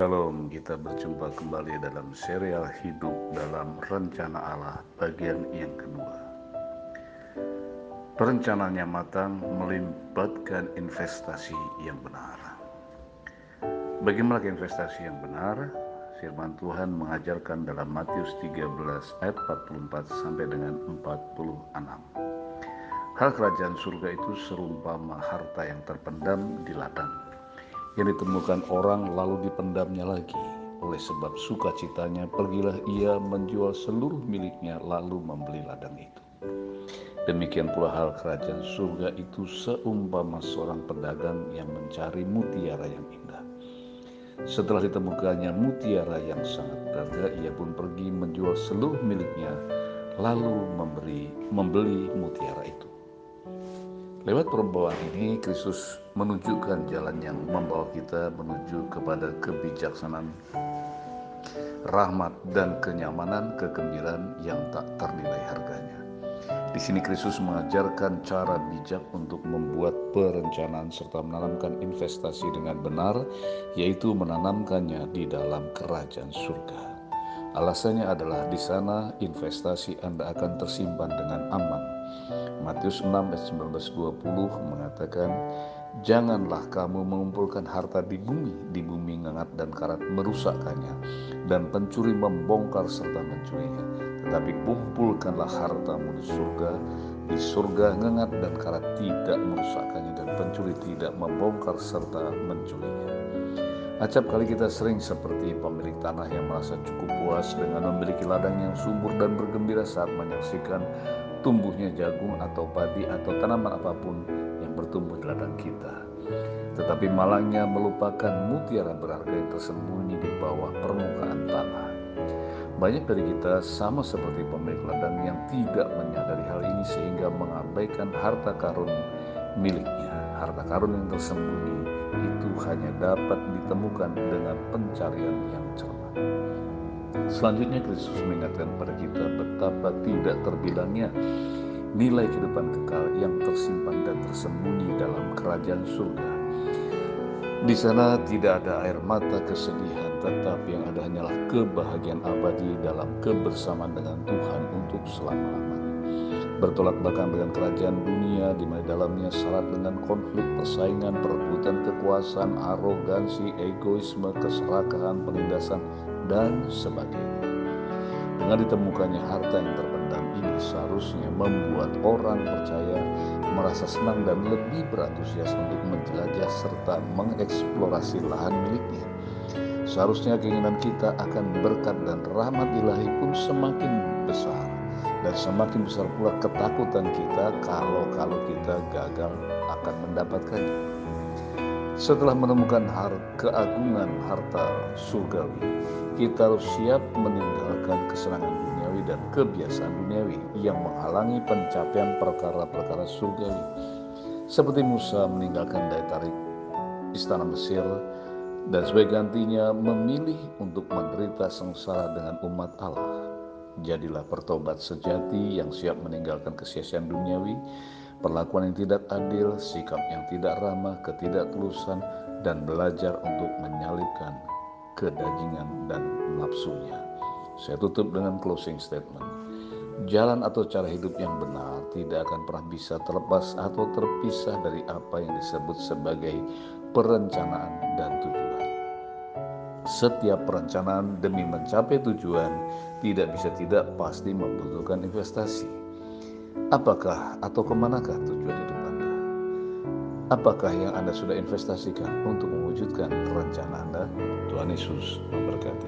Shalom, kita berjumpa kembali dalam serial Hidup dalam Rencana Allah bagian yang kedua. Perencanaan yang matang melibatkan investasi yang benar. Bagaimana investasi yang benar? Firman Tuhan mengajarkan dalam Matius 13 ayat 44 sampai dengan 46. Hal kerajaan surga itu serumpama harta yang terpendam di ladang, yang ditemukan orang lalu dipendamnya lagi. Oleh sebab sukacitanya pergilah ia menjual seluruh miliknya lalu membeli ladang itu. Demikian pula hal kerajaan surga itu seumpama seorang pedagang yang mencari mutiara yang indah. Setelah ditemukannya mutiara yang sangat berharga, ia pun pergi menjual seluruh miliknya lalu membeli mutiara itu. Lewat perumpamaan ini, Kristus menunjukkan jalan yang membawa kita menuju kepada kebijaksanaan, rahmat, dan kenyamanan, kegembiraan yang tak ternilai harganya. Di sini Kristus mengajarkan cara bijak untuk membuat perencanaan serta menanamkan investasi dengan benar, yaitu menanamkannya di dalam kerajaan surga. Alasannya adalah di sana investasi Anda akan tersimpan dengan aman. Matius 6 ayat 19-20 mengatakan, janganlah kamu mengumpulkan harta di bumi ngengat dan karat merusakkannya, dan pencuri membongkar serta mencurinya. Tetapi kumpulkanlah hartamu di surga ngengat dan karat tidak merusakkannya, dan pencuri tidak membongkar serta mencurinya. Acap kali kita sering seperti pemilik tanah yang merasa cukup puas dengan memiliki ladang yang subur dan bergembira saat menyaksikan tumbuhnya jagung atau padi atau tanaman apapun yang bertumbuh di ladang kita. Tetapi malangnya melupakan mutiara berharga yang tersembunyi di bawah permukaan tanah. Banyak dari kita sama seperti pemilik ladang yang tidak menyadari hal ini sehingga mengabaikan harta karun miliknya. Harta karun yang tersembunyi itu hanya dapat ditemukan dengan pencarian yang cermat. Selanjutnya Kristus mengingatkan kepada kita betapa tidak terbilangnya nilai kehidupan kekal yang tersimpan dan tersembunyi dalam kerajaan surga. Di sana tidak ada air mata kesedihan, tetapi yang ada hanyalah kebahagiaan abadi dalam kebersamaan dengan Tuhan untuk selama-lamanya. Bertolak belakang dengan kerajaan dunia di mana dalamnya syarat dengan konflik, persaingan, perebutan kekuasaan, arogansi, egoisme, keserakahan, penindasan, dan sebagainya. Dengan ditemukannya harta yang terpendam ini seharusnya membuat orang percaya merasa senang dan lebih berantusias untuk menjelajah serta mengeksplorasi lahan miliknya. Seharusnya keinginan kita akan berkat dan rahmat ilahi pun semakin besar, dan semakin besar pula ketakutan kita kalau kita gagal akan mendapatkannya. Setelah menemukan keagungan harta surgawi, kita harus siap meninggalkan kesenangan duniawi dan kebiasaan duniawi yang menghalangi pencapaian perkara-perkara surgawi. Seperti Musa meninggalkan daya tarik istana Mesir dan sebagai gantinya memilih untuk menderita sengsara dengan umat Allah. Jadilah pertobat sejati yang siap meninggalkan kesia-siaan duniawi, perlakuan yang tidak adil, sikap yang tidak ramah, ketidaktulusan, dan belajar untuk menyalibkan kedagingan dan nafsunya. Saya tutup dengan closing statement. Jalan atau cara hidup yang benar tidak akan pernah bisa terlepas atau terpisah dari apa yang disebut sebagai perencanaan dan tujuan. Setiap perencanaan demi mencapai tujuan tidak bisa tidak pasti membutuhkan investasi. Apakah atau kemanakah tujuan hidup Anda? Apakah yang Anda sudah investasikan untuk mewujudkan rencana Anda? Tuhan Yesus memberkati.